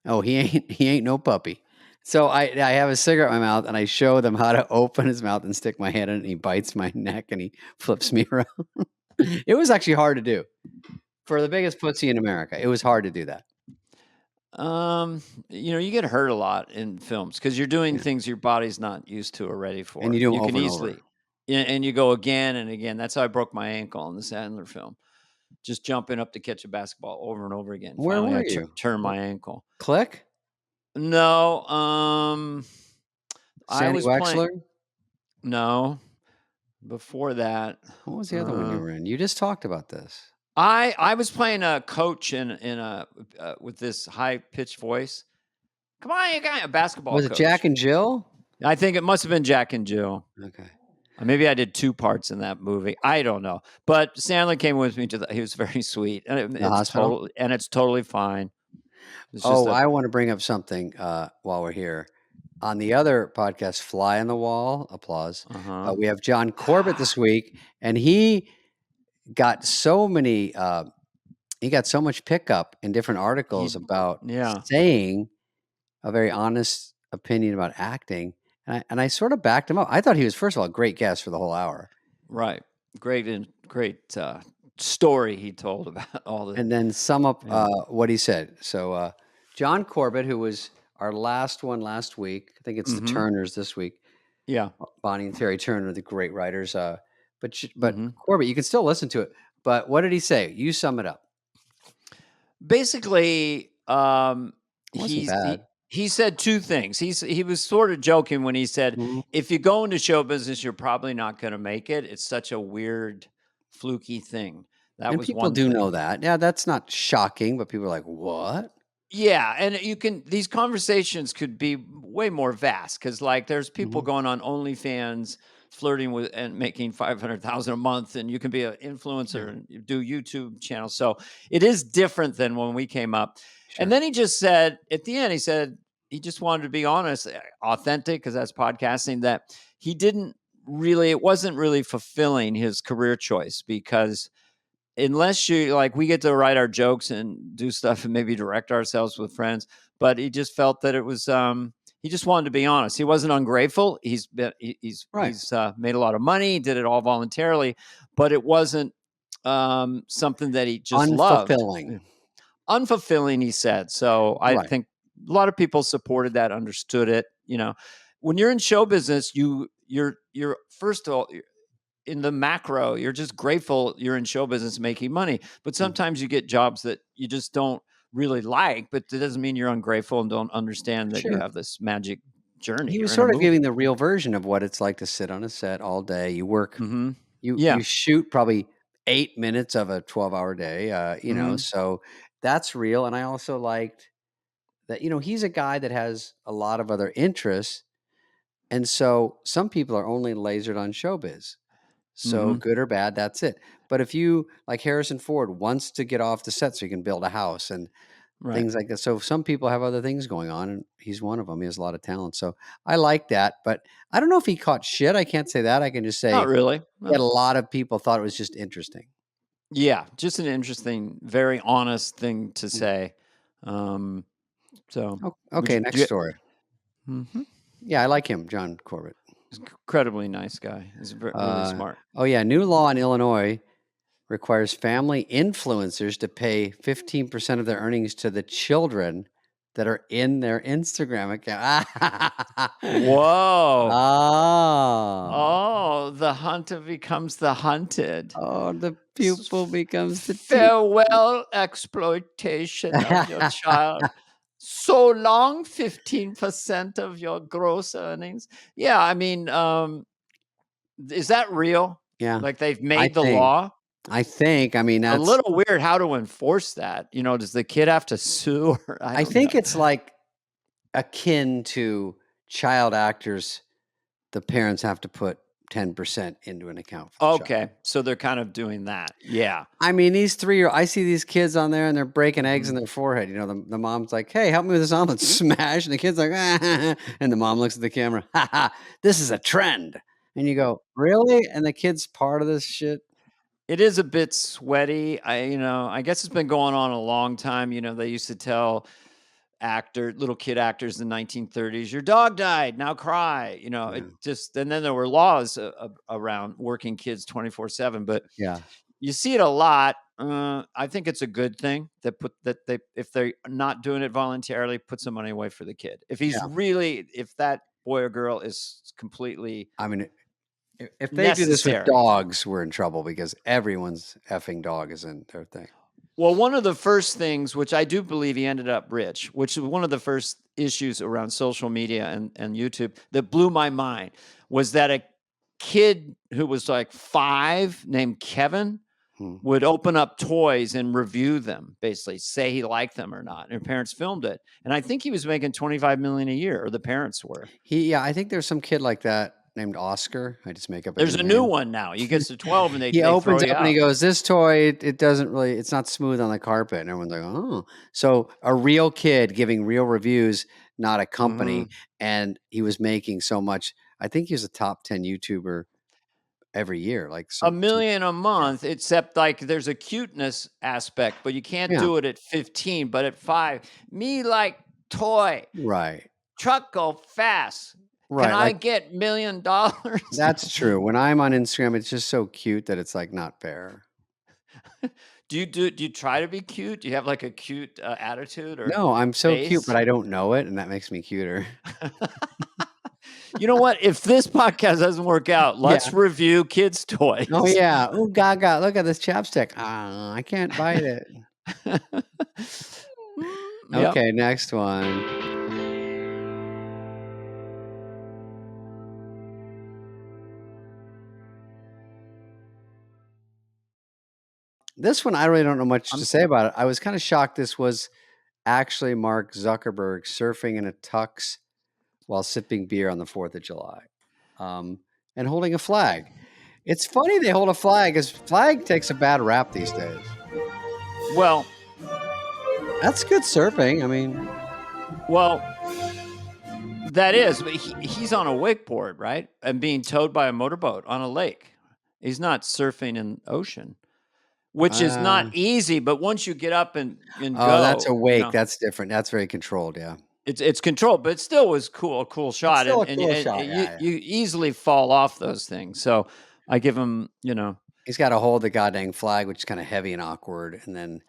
A: Oh, he ain't no puppy. So I have a cigarette in my mouth and I show them how to open his mouth and stick my hand in it and he bites my neck and he flips me around. It was actually hard to do. For the biggest pussy in America, it was hard to do that.
B: You get hurt a lot in films because you're doing
A: Yeah.
B: things your body's not used to or ready
A: And you
B: for.
A: do them
B: You can
A: over and over.
B: easily yeah, and you go again and again. That's how I broke my ankle in the Sandler film. Just jumping up to catch a basketball over and over again.
A: Where
B: Finally,
A: were
B: I
A: you?
B: turned
A: Wh-
B: my ankle.
A: Click?
B: No, I
A: Sandy
B: was playing
A: Wexler?
B: no, before that,
A: What was the other one you
B: uh,
A: were in? You just talked about this.
B: I was playing a coach in a with this high pitched voice. Come on, you got a basketball
A: Was it Jack
B: coach.
A: and Jill?
B: I think it must have been Jack and Jill.
A: Okay.
B: Maybe I did 2 parts in that movie. I don't know. But Sandler came with me he was very sweet, and
A: The hospital?
B: it's totally fine. It's just
A: Oh,
B: a
A: I want to bring up something while we're here. On the other podcast, Fly on the Wall, applause.
B: uh-huh.
A: We have John Corbett this week, and he got so many. He got so much pickup in different articles
B: He
A: about
B: yeah,
A: saying a very honest opinion about acting, and I sort of backed him up. I thought he was, first of all, a great guest for the whole hour.
B: right. Great great story he told about all the
A: And then sum up,
B: yeah.
A: what he said. So, John Corbett, who was our last one last week, I think it's the
B: Mhm.
A: Turners this week,
B: Yeah.
A: Bonnie and Terry Turner, the great writers, but
B: Mhm.
A: Corbett, you can still listen to it, but what did he say? You sum it up.
B: Basically,
A: It wasn't
B: he's
A: bad.
B: he said 2 things. He was sort of joking when he said,
A: Mhm,
B: "If you go into show business, you're probably not gonna make it. It's such a weird, fluky thing." That
A: and
B: was
A: people
B: one
A: do know
B: thing.
A: that. Yeah, that's not shocking, but people are like, "What?"
B: Yeah, and you can these conversations could be way more vast because, like, there's people
A: Mhm,
B: going on OnlyFans, flirting with and making 500,000 a month, and you can be an
A: yeah,
B: influencer and you do YouTube channels. So it is different than when we came up. And
A: sure.
B: then he just said at the end, he said he just wanted to be honest, authentic, because that's podcasting. That he didn't really, it wasn't really fulfilling his career choice because unless you like we get to write our jokes and do stuff and maybe direct ourselves with friends, but he just felt that it was he just wanted to be honest. He wasn't ungrateful.
A: Right.
B: He's made a lot of money, did it all voluntarily, but it wasn't something that he just loved.
A: Unfulfilling.
B: Unfulfilling, he said. So I
A: Right.
B: think a lot of people supported that, understood it. You know, when you're in show business, you're first of all in the macro, you're just grateful you're in show business making money. But
A: Mm,
B: sometimes you get jobs that you just don't really like, but that doesn't mean you're ungrateful and don't understand that you
A: sure.
B: have this magic journey.
A: He was
B: You're in a
A: sort of giving
B: movie.
A: the real version of what it's like to sit on a set all day. You work
B: Mhm.
A: you
B: Yeah.
A: shoot probably 8 minutes of a 12-hour day,
B: Mhm.
A: so that's real, and I also liked that, he's a guy that has a lot of other interests, and so some people are only lasered on showbiz. So
B: Mhm.
A: good or bad, that's it. But if you like Harrison Ford wants to get off the set so he can build a house and
B: Right.
A: things like that. So some people have other things going on, and he's one of them. He has a lot of talent. So I like that. But I don't know if he caught shit. I can't say that. I can just
B: Not
A: say
B: really.
A: that
B: No.
A: a lot of people thought it was just interesting.
B: Yeah, just an interesting, very honest thing to
A: Mm.
B: say. Um, so would
A: Okay, next
B: you
A: story.
B: Mhm.
A: Yeah, I like him, John Corbett.
B: He's incredibly nice guy. He's really
A: Uh,
B: smart.
A: oh yeah, new law in Illinois requires family influencers to pay 15% of their earnings to the children that are in their Instagram account.
B: Whoa.
A: Oh.
B: Oh, the hunter becomes the hunted.
A: Oh, the pupil becomes the teacher.
B: Farewell exploitation of your child. So long, 15% of your gross earnings. Yeah, I mean, is that real?
A: Yeah,
B: Like they've
A: I
B: made the
A: think.
B: law?
A: I mean,
B: A
A: that's
B: little weird how to enforce that. Does the kid have to sue or I
A: I
B: don't know.
A: think it's like akin to child actors. The parents have to put 10% into an account for the child.
B: Okay, so they're kind of doing that. Yeah.
A: I mean, these 3 year I see these kids on there and they're breaking eggs in
B: Mhm.
A: their forehead. The mom's like, "Hey, help me with this omelet." Smash, and the kid's like, "Ah," and the mom looks at the camera, "Ha ha, this is a trend." And you go, "Really?" And the kid's part of this shit?
B: It is a bit sweaty. I guess it's been going on a long time. They used to tell little kid actors in the 1930s, your dog died, now cry. It
A: Yeah.
B: just, and then there were laws around working kids 24/7, but
A: Yeah.
B: you see it a lot. I think it's a good thing that they, if they're not doing it voluntarily, put some money away for the kid.
A: Yeah.
B: If that boy or girl is completely
A: I mean, if they do this with
B: necessary.
A: dogs, we're in trouble because everyone's effing dog is in their thing.
B: Well, one of the first things, which I do believe he ended up rich, which is one of the first issues around social media and YouTube that blew my mind, was that a kid who was like 5 named Kevin
A: Hmm.
B: would open up toys and review them, basically say he liked them or not. And parents filmed it. And I think he was making 25 million a year, or the parents were.
A: Yeah, I think there's some kid like that named Oscar. I just make up a
B: There's
A: new
B: a new
A: name.
B: one now. He gets to 12 and they
A: He
B: they throw
A: opens
B: you
A: up and he
B: out.
A: goes, "This toy, it doesn't really, it's not smooth on the carpet." And everyone's like, "Oh." So a real kid giving real reviews, not a company.
B: Mhm.
A: And he was making so much. I think he was a top 10 YouTuber every year. Like
B: A
A: some
B: million a
A: yeah.
B: month, except like there's a cuteness aspect, but you can't
A: Yeah.
B: do it at 15, but at 5, me like toy,
A: Right.
B: truck go fast. Can
A: Right,
B: I
A: like
B: get $1 million?
A: that's true. When I'm on Instagram, it's just so cute that it's, like, not fair.
B: Do you try to be cute? Do you have, like, a cute, attitude or
A: No, I'm so cute, but
B: face?
A: I don't know it, and that makes me cuter.
B: You know what? If this podcast doesn't work out,
A: Yeah.
B: let's review kids'
A: Oh,
B: toys.
A: yeah. "Ooh, gaga, look at this chapstick. I can't bite it."
B: Yep.
A: Okay, next one. This one, I really don't know much
B: I'm
A: to say about it. I was kinda shocked this was actually Mark Zuckerberg surfing in a tux while sipping beer on the 4th of July, um, and holding a flag. It's funny they hold a flag, 'cause flag takes a bad rap these days.
B: well,
A: That's good surfing, I mean,
B: well, that is, but he's on a wakeboard, right? And being towed by a motorboat on a lake. He's not surfing in ocean, which is not
A: uh
B: easy, but once you get up and
A: oh, that's a
B: go,
A: wake, that's different, that's very controlled, yeah.
B: it's controlled, but it still was cool, a cool
A: It's
B: shot,
A: still
B: and
A: a cool
B: and
A: shot,
B: you
A: yeah, yeah.
B: you easily fall off those things. So I give him,
A: He's gotta hold the goddamn flag, which is kinda heavy and awkward, and then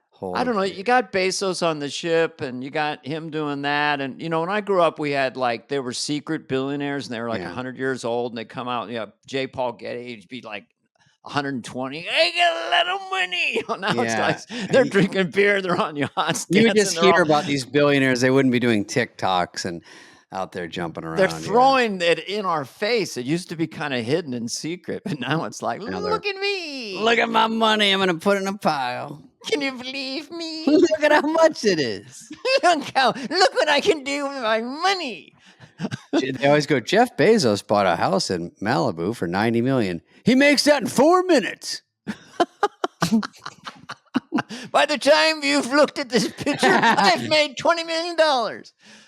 A: hold
B: I
A: a
B: don't know.
A: beer.
B: You got Bezos on the ship, and you got him doing that. And when I grew up, we had like they were secret billionaires, and they were like
A: Yeah,
B: 100 years old, and they come out. J. Paul Getty, he'd be like 120. I got a lot of money. Now it's like
A: yeah.
B: they're drinking beer, they're on yachts,
A: You would
B: dancing.
A: just
B: They're
A: hear
B: all
A: about these billionaires, they wouldn't be doing TikToks and out there jumping
B: they're
A: around, yeah.
B: throwing it in our face. It used to be kind of hidden in secret, but now it's like,
A: Now they're,
B: look at
A: "Look at
B: me.
A: my money, I'm gonna put it in a pile.
B: Can you believe me?
A: Look at how much it is."
B: Look what I can do with my money.
A: They always go, "Jeff Bezos bought a house in Malibu for 90 million. He makes that in 4 minutes."
B: By the time you've looked at this picture, I've made $20 million.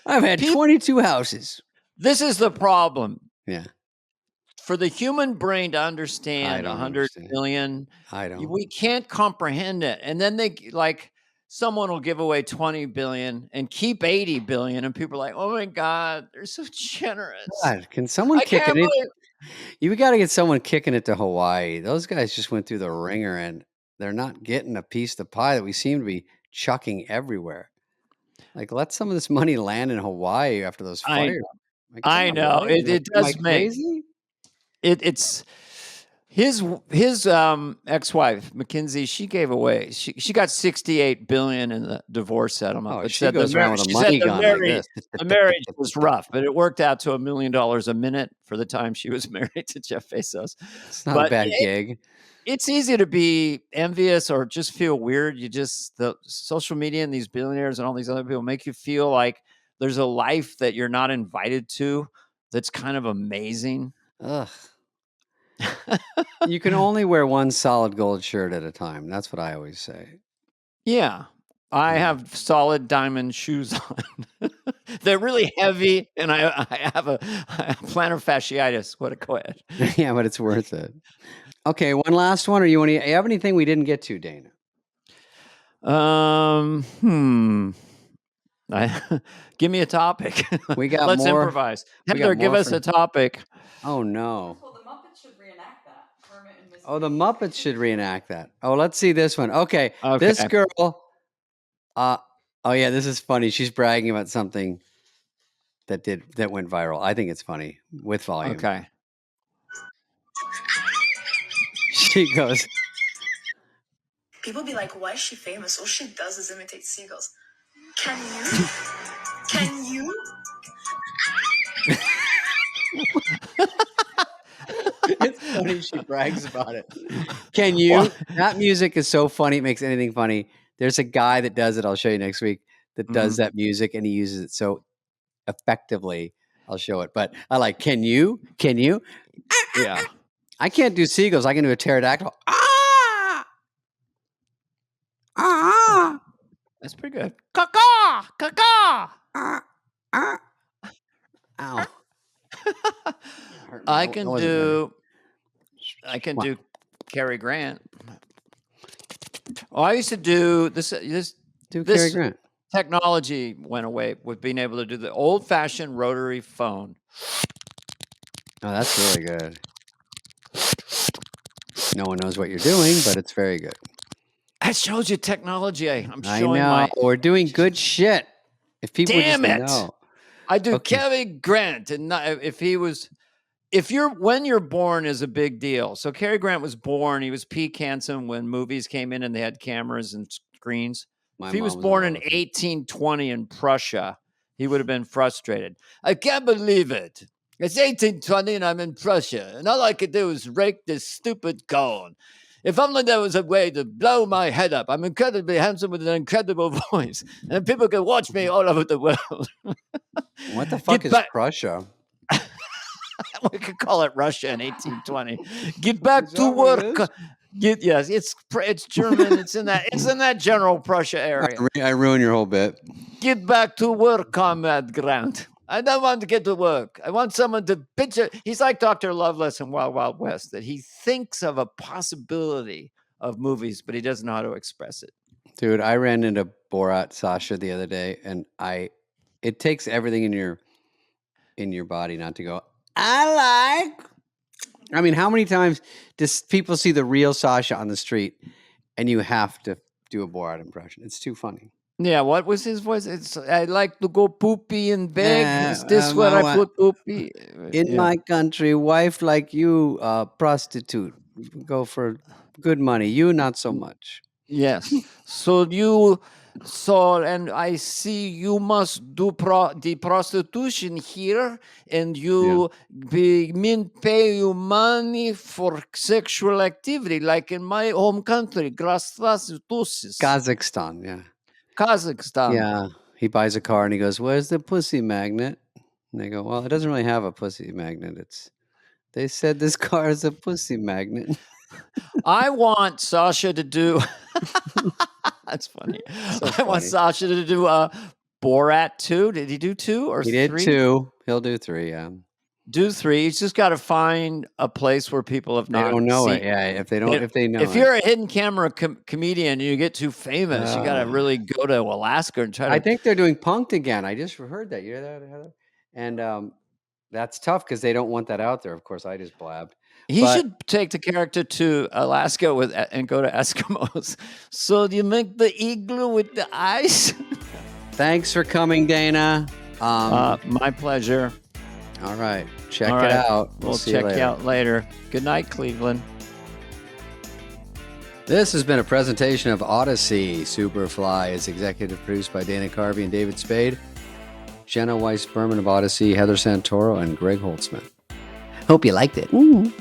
A: I've had
B: Peop
A: 22 houses.
B: This is the problem.
A: Yeah,
B: For the human brain to
A: I
B: understand
A: don't
B: 100
A: understand.
B: million,
A: I don't.
B: we can't comprehend it. And then like someone will give away 20 billion and keep 80 billion, and people are like, "Oh my god, they're so generous.
A: God, can someone
B: I
A: kick
B: can't
A: it?
B: believe."
A: You gotta get someone kicking it to Hawaii. Those guys just went through the ringer, and they're not getting a piece of the pie that we seem to be chucking everywhere. Like, let some of this money land in Hawaii after those
B: I
A: fires. Like, come
B: I
A: on,
B: know
A: boys. Like,
B: it
A: am I
B: does make
A: crazy?
B: it's his ex-wife, Mackenzie, she gave away she got 68 billion in the divorce settlement,
A: Oh,
B: but
A: she
B: said
A: goes around with a
B: she said
A: money gun like this.
B: the marriage was rough, but it worked out to $1 million a minute for the time she was married to Jeff Bezos.
A: It's not a
B: But
A: bad gig.
B: it's easy to be envious or just feel weird. The social media and these billionaires and all these other people make you feel like there's a life that you're not invited to that's kind of amazing.
A: Ugh. You can only wear one solid gold shirt at a time. That's what I always say.
B: Yeah. I
A: Yeah.
B: have solid diamond shoes on. They're really heavy, and I have I have plantar fasciitis. What a go ahead.
A: Yeah, but it's worth it. Okay, one last one, or you have anything we didn't get to, Dana?
B: Hmm. Give me a topic.
A: We got
B: Let's
A: more.
B: improvise.
A: We got
B: Heather, give
A: more
B: us
A: for.
B: a topic.
A: Oh no.
C: Well, the Muppets should reenact that. Kermit and Miss
A: Oh, the
C: Piggy.
A: Muppets should reenact that. Oh, let's see this one. Okay, this
B: Okay.
A: girl. Oh yeah, this is funny. She's bragging about something that went viral. I think it's funny with volume.
B: Okay.
A: She goes,
C: People be like, why is she famous? All she does is imitate seagulls. Can you? Can you?
A: it's funny. She brags about it. Can you?
B: Well,
A: That music is so funny. It makes anything funny. There's a guy that does it. I'll show you next week. That does
B: mhm.
A: that music, and he uses it so effectively. I'll show it. But I like. Can you? Can you?
B: Yeah.
A: I can't do seagulls. I can do a pterodactyl. Ah! Ah!
B: That's pretty good. Caw-caw! Caw-caw!
A: Ah! Ah! Ow! Hurt
B: I
A: That
B: can
A: wasn't better.
B: do Cary Grant. Oh, I used to do this
A: Do Cary
B: this
A: Grant.
B: technology went away with being able to do the old-fashioned rotary phone.
A: Oh, that's really good. No one knows what you're doing, but it's very good.
B: That shows you technology. I'm
A: I
B: showing
A: know.
B: my.
A: We're doing good shit. If people just
B: Damn it!
A: know.
B: I do
A: Okay.
B: Cary Grant, and not, if when you're born is a big deal. So Cary Grant was born. He was peak handsome when movies came in and they had cameras and screens.
A: My
B: If he was
A: mom was in
B: born in
A: love with him.
B: 1820 in Prussia, he would have been frustrated. I can't believe it. It's 1820 and I'm in Prussia, and all I could do is rake this stupid cone. If only there was a way to blow my head up. I'm incredibly handsome with an incredible voice, and people can watch me all over the world.
A: What the fuck
B: Get
A: is
B: back.
A: Prussia?
B: We could call it Russia in 1820. Get back
A: Is
B: to
A: that what it
B: work.
A: is?
B: Yes, it's German. It's in that general Prussia area.
A: I ruined your whole bit.
B: Get back to work, Comrade Grant. I don't want to get to work. I want someone to picture. He's like Dr. Loveless in Wild Wild West, that he thinks of a possibility of movies, but he doesn't know how to express it.
A: Dude, I ran into Borat Sasha the other day, and it takes everything in your body not to go, I mean, how many times does people see the real Sasha on the street and you have to do a Borat impression? It's too funny.
B: Yeah, what was his voice? It's I like to go poopy and beg. Is this where
A: I
B: I
A: want-
B: put poopy?
A: In my country, wife like you, prostitute, go for good money. You, not so much.
B: Yes. And I see you must do the prostitution here, and you pay you money for sexual activity, like in my home country,
A: Kazakhstan, yeah.
B: Kazakhstan.
A: Yeah. He buys a car and he goes, "Where's the pussy magnet?" And they go, "Well, it doesn't really have a pussy magnet. They said this car is a pussy magnet."
B: I want Sasha to do. That's funny.
A: So
B: I want
A: funny.
B: Sasha to do Borat 2. Did he do 2 or 3?
A: He did 2. He'll do 3, yeah.
B: Do 3. He's just got to find a place where people have
A: They
B: not
A: don't know
B: seen.
A: it. Yeah, if they know
B: If
A: it.
B: you're a hidden camera comedian and you get too famous, you got to really go to Alaska and try to.
A: I think they're doing Punk'd again. I just heard that. You hear that, Heather? And that's tough because they don't want that out there. Of course, I just blabbed.
B: He should take the character to Alaska and go to Eskimos. So do you make the igloo with the ice?
A: Thanks for coming, Dana.
B: My pleasure.
A: All right. Check it out.
B: We'll
A: see
B: check
A: you
B: you out later. Good night, Cleveland.
A: This has been a presentation of Odyssey. Superfly is executive produced by Dana Carvey and David Spade, Jenna Weiss-Berman of Odyssey, Heather Santoro, and Greg Holtzman. Hope you liked it. Ooh.